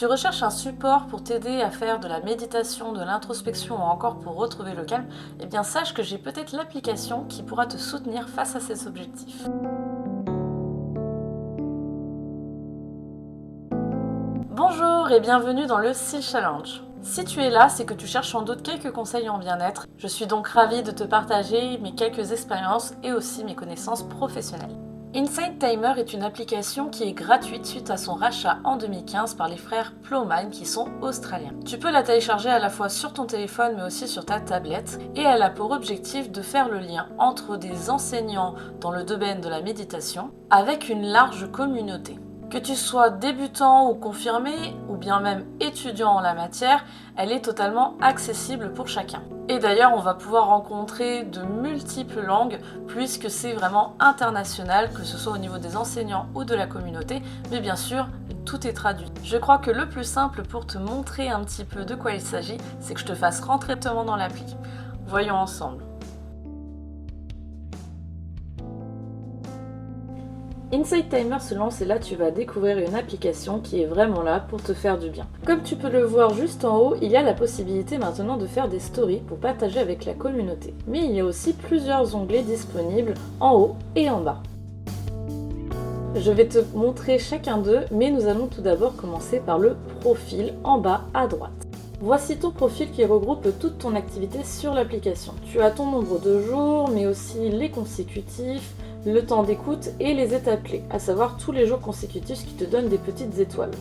Tu recherches un support pour t'aider à faire de la méditation, de l'introspection ou encore pour retrouver le calme? Eh bien sache que j'ai peut-être l'application qui pourra te soutenir face à ces objectifs. Bonjour et bienvenue dans le Seal Challenge. Si tu es là, c'est que tu cherches sans doute quelques conseils en bien-être. Je suis donc ravie de te partager mes quelques expériences et aussi mes connaissances professionnelles. Insight Timer est une application qui est gratuite suite à son rachat en 2015 par les frères Plowman qui sont australiens. Tu peux la télécharger à la fois sur ton téléphone mais aussi sur ta tablette et elle a pour objectif de faire le lien entre des enseignants dans le domaine de la méditation avec une large communauté. Que tu sois débutant ou confirmé, ou bien même étudiant en la matière, elle est totalement accessible pour chacun. Et d'ailleurs, on va pouvoir rencontrer de multiples langues, puisque c'est vraiment international, que ce soit au niveau des enseignants ou de la communauté, mais bien sûr, tout est traduit. Je crois que le plus simple pour te montrer un petit peu de quoi il s'agit, c'est que je te fasse rentrer directement dans l'appli. Voyons ensemble. Insight Timer se lance et là tu vas découvrir une application qui est vraiment là pour te faire du bien. Comme tu peux le voir juste en haut, il y a la possibilité maintenant de faire des stories pour partager avec la communauté. Mais il y a aussi plusieurs onglets disponibles en haut et en bas. Je vais te montrer chacun d'eux, mais nous allons tout d'abord commencer par le profil en bas à droite. Voici ton profil qui regroupe toute ton activité sur l'application. Tu as ton nombre de jours, mais aussi les consécutifs, le temps d'écoute et les étapes clés, à savoir tous les jours consécutifs qui te donnent des petites étoiles.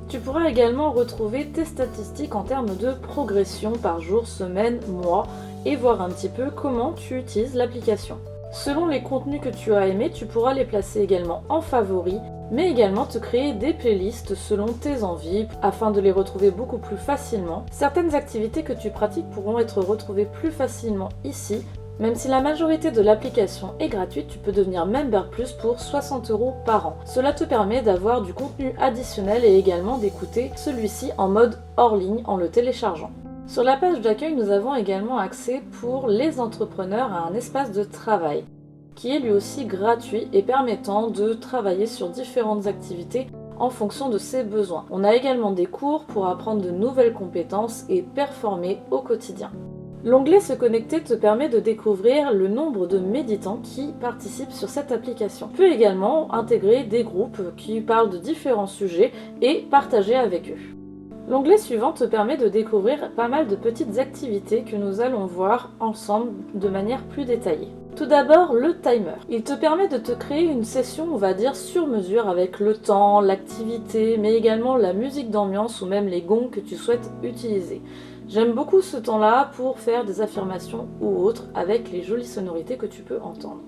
Tu pourras également retrouver tes statistiques en termes de progression par jour, semaine, mois et voir un petit peu comment tu utilises l'application. Selon les contenus que tu as aimés, tu pourras les placer également en favoris, mais également te créer des playlists selon tes envies afin de les retrouver beaucoup plus facilement. Certaines activités que tu pratiques pourront être retrouvées plus facilement ici. Même si la majorité de l'application est gratuite, tu peux devenir Member Plus pour 60 € par an. Cela te permet d'avoir du contenu additionnel et également d'écouter celui-ci en mode hors ligne en le téléchargeant. Sur la page d'accueil, nous avons également accès pour les entrepreneurs à un espace de travail qui est lui aussi gratuit et permettant de travailler sur différentes activités en fonction de ses besoins. On a également des cours pour apprendre de nouvelles compétences et performer au quotidien. L'onglet Se connecter te permet de découvrir le nombre de méditants qui participent sur cette application. Tu peux également intégrer des groupes qui parlent de différents sujets et partager avec eux. L'onglet suivant te permet de découvrir pas mal de petites activités que nous allons voir ensemble de manière plus détaillée. Tout d'abord, le timer. Il te permet de te créer une session, on va dire, sur mesure avec le temps, l'activité, mais également la musique d'ambiance ou même les gongs que tu souhaites utiliser. J'aime beaucoup ce temps-là pour faire des affirmations ou autres avec les jolies sonorités que tu peux entendre.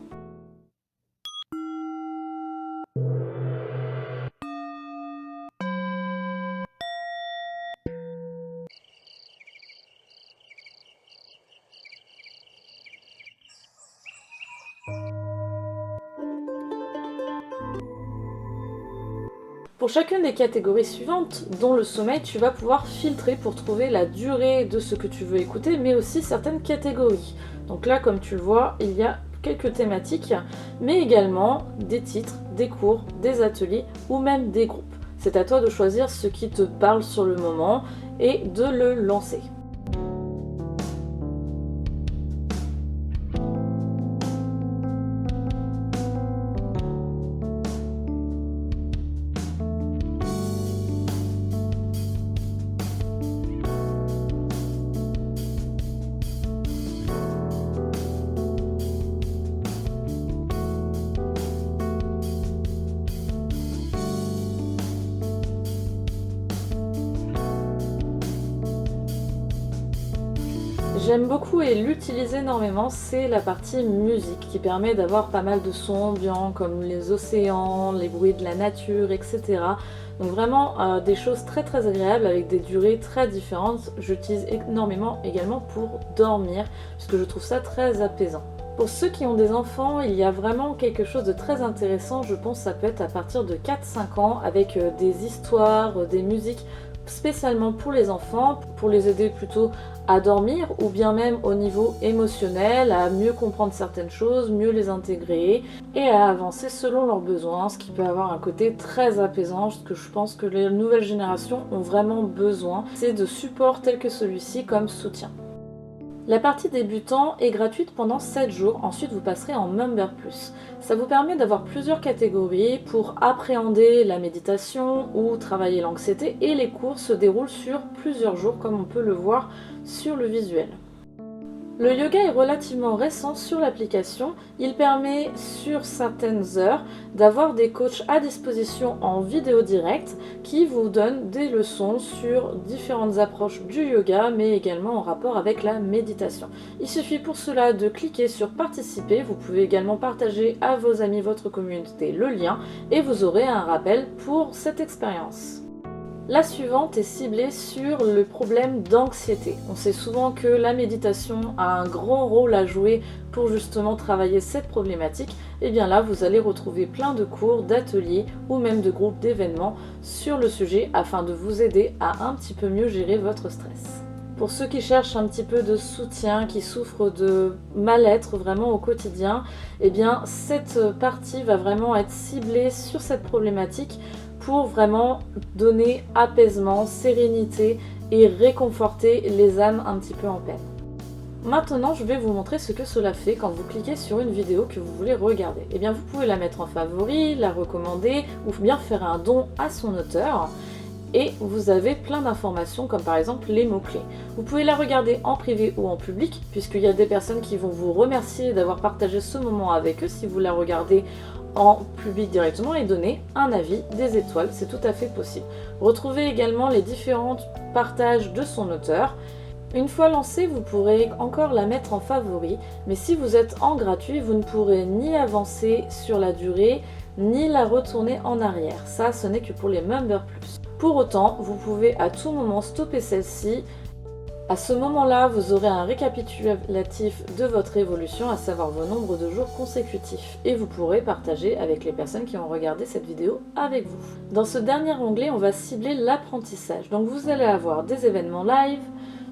Pour chacune des catégories suivantes, dont le sommeil, tu vas pouvoir filtrer pour trouver la durée de ce que tu veux écouter, mais aussi certaines catégories. Donc là, comme tu le vois, il y a quelques thématiques, mais également des titres, des cours, des ateliers ou même des groupes. C'est à toi de choisir ce qui te parle sur le moment et de le lancer. J'aime beaucoup et l'utilise énormément, c'est la partie musique qui permet d'avoir pas mal de sons ambiants comme les océans, les bruits de la nature, etc. Donc vraiment des choses très très agréables avec des durées très différentes. J'utilise énormément également pour dormir puisque je trouve ça très apaisant. Pour ceux qui ont des enfants, il y a vraiment quelque chose de très intéressant, je pense que ça peut être à partir de 4-5 ans avec des histoires, des musiques spécialement pour les enfants, pour les aider plutôt à dormir ou bien même au niveau émotionnel, à mieux comprendre certaines choses, mieux les intégrer et à avancer selon leurs besoins, ce qui peut avoir un côté très apaisant, ce que je pense que les nouvelles générations ont vraiment besoin, c'est de supports tels que celui-ci comme soutien. La partie débutant est gratuite pendant 7 jours, ensuite vous passerez en Member Plus. Ça vous permet d'avoir plusieurs catégories pour appréhender la méditation ou travailler l'anxiété et les cours se déroulent sur plusieurs jours comme on peut le voir sur le visuel. Le yoga est relativement récent sur l'application, il permet sur certaines heures d'avoir des coachs à disposition en vidéo directe qui vous donnent des leçons sur différentes approches du yoga mais également en rapport avec la méditation. Il suffit pour cela de cliquer sur participer, vous pouvez également partager à vos amis, votre communauté le lien et vous aurez un rappel pour cette expérience. La suivante est ciblée sur le problème d'anxiété. On sait souvent que la méditation a un grand rôle à jouer pour justement travailler cette problématique. Et bien là, vous allez retrouver plein de cours, d'ateliers ou même de groupes d'événements sur le sujet afin de vous aider à un petit peu mieux gérer votre stress. Pour ceux qui cherchent un petit peu de soutien, qui souffrent de mal-être vraiment au quotidien, eh bien cette partie va vraiment être ciblée sur cette problématique pour vraiment donner apaisement, sérénité et réconforter les âmes un petit peu en peine. Maintenant, je vais vous montrer ce que cela fait quand vous cliquez sur une vidéo que vous voulez regarder. Eh bien, vous pouvez la mettre en favori, la recommander ou bien faire un don à son auteur. Et vous avez plein d'informations comme par exemple les mots-clés. Vous pouvez la regarder en privé ou en public puisqu'il y a des personnes qui vont vous remercier d'avoir partagé ce moment avec eux si vous la regardez en public directement et donner un avis, des étoiles, c'est tout à fait possible. Retrouvez également les différents partages de son auteur. Une fois lancée, vous pourrez encore la mettre en favori, mais si vous êtes en gratuit, vous ne pourrez ni avancer sur la durée, ni la retourner en arrière. Ça, ce n'est que pour les Member Plus. Pour autant, vous pouvez à tout moment stopper celle-ci. À ce moment-là, vous aurez un récapitulatif de votre évolution, à savoir vos nombres de jours consécutifs. Et vous pourrez partager avec les personnes qui ont regardé cette vidéo avec vous. Dans ce dernier onglet, on va cibler l'apprentissage. Donc vous allez avoir des événements live.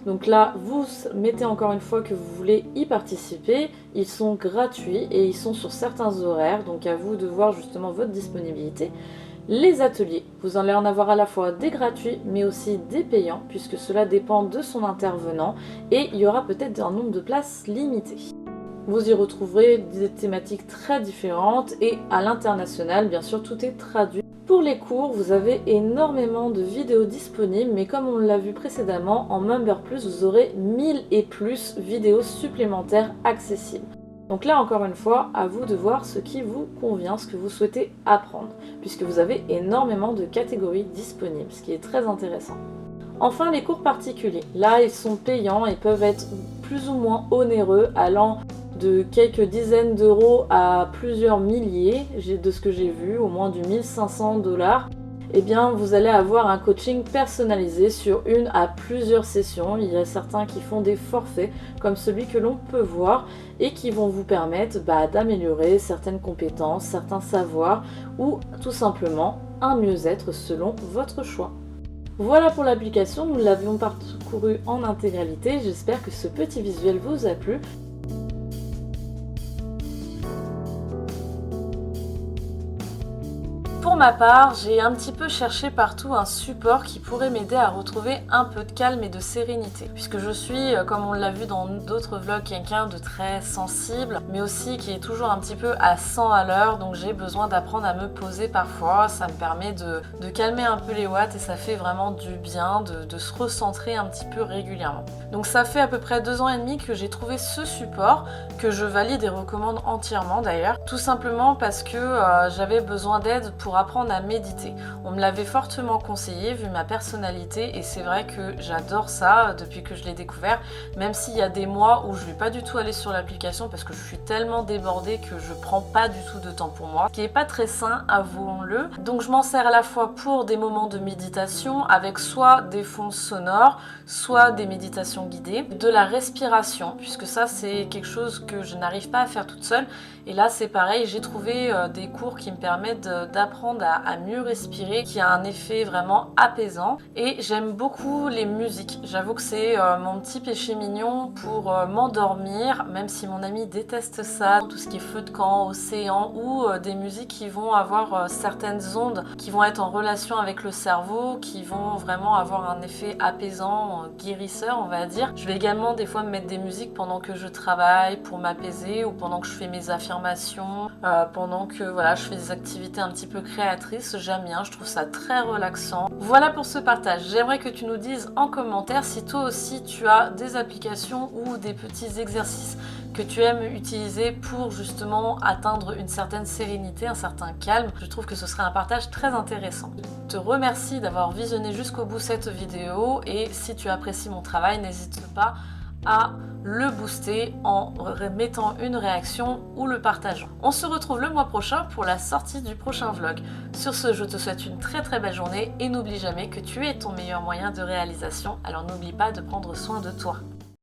Donc là, vous mettez encore une fois que vous voulez y participer. Ils sont gratuits et ils sont sur certains horaires. Donc à vous de voir justement votre disponibilité. Les ateliers, vous allez en avoir à la fois des gratuits mais aussi des payants puisque cela dépend de son intervenant et il y aura peut-être un nombre de places limité. Vous y retrouverez des thématiques très différentes et à l'international, bien sûr, tout est traduit. Pour les cours, vous avez énormément de vidéos disponibles mais comme on l'a vu précédemment, en Member Plus, vous aurez 1000 et plus vidéos supplémentaires accessibles. Donc là, encore une fois, à vous de voir ce qui vous convient, ce que vous souhaitez apprendre, puisque vous avez énormément de catégories disponibles, ce qui est très intéressant. Enfin, les cours particuliers. Là, ils sont payants et peuvent être plus ou moins onéreux, allant de quelques dizaines d'euros à plusieurs milliers, de ce que j'ai vu, au moins du 1500 $. Eh bien, vous allez avoir un coaching personnalisé sur une à plusieurs sessions. Il y a certains qui font des forfaits, comme celui que l'on peut voir, et qui vont vous permettre d'améliorer certaines compétences, certains savoirs, ou tout simplement un mieux-être selon votre choix. Voilà pour l'application, nous l'avions parcouru en intégralité. J'espère que ce petit visuel vous a plu. Pour ma part, j'ai un petit peu cherché partout un support qui pourrait m'aider à retrouver un peu de calme et de sérénité. Puisque je suis, comme on l'a vu dans d'autres vlogs, quelqu'un de très sensible, mais aussi qui est toujours un petit peu à 100 à l'heure, donc j'ai besoin d'apprendre à me poser parfois. Ça me permet de calmer un peu les watts et ça fait vraiment du bien de se recentrer un petit peu régulièrement. Donc ça fait à peu près 2 ans et demi que j'ai trouvé ce support, que je valide et recommande entièrement d'ailleurs, tout simplement parce que j'avais besoin d'aide pour apprendre à méditer. On me l'avait fortement conseillé vu ma personnalité et c'est vrai que j'adore ça depuis que je l'ai découvert, même s'il y a des mois où je ne vais pas du tout aller sur l'application parce que je suis tellement débordée que je prends pas du tout de temps pour moi, ce qui est pas très sain, avouons-le. Donc je m'en sers à la fois pour des moments de méditation avec soit des fonds sonores, soit des méditations guidées, de la respiration, puisque ça c'est quelque chose que je n'arrive pas à faire toute seule et là c'est pareil, j'ai trouvé des cours qui me permettent d'apprendre détendre, à mieux respirer, qui a un effet vraiment apaisant. Et j'aime beaucoup les musiques. J'avoue que c'est mon petit péché mignon pour m'endormir, même si mon ami déteste ça, tout ce qui est feu de camp, océan, ou des musiques qui vont avoir certaines ondes qui vont être en relation avec le cerveau, qui vont vraiment avoir un effet apaisant, guérisseur on va dire. Je vais également des fois me mettre des musiques pendant que je travaille pour m'apaiser, ou pendant que je fais mes affirmations, pendant que voilà, je fais des activités un petit peu créatrices. J'aime bien, je trouve ça très relaxant. Voilà pour ce partage. J'aimerais que tu nous dises en commentaire si toi aussi tu as des applications ou des petits exercices que tu aimes utiliser pour justement atteindre une certaine sérénité, un certain calme. Je trouve que ce serait un partage très intéressant. Je te remercie d'avoir visionné jusqu'au bout cette vidéo, et si tu apprécies mon travail, n'hésite pas à le booster en mettant une réaction ou le partageant. On se retrouve le mois prochain pour la sortie du prochain vlog. Sur ce, je te souhaite une très très belle journée, et n'oublie jamais que tu es ton meilleur moyen de réalisation, alors n'oublie pas de prendre soin de toi.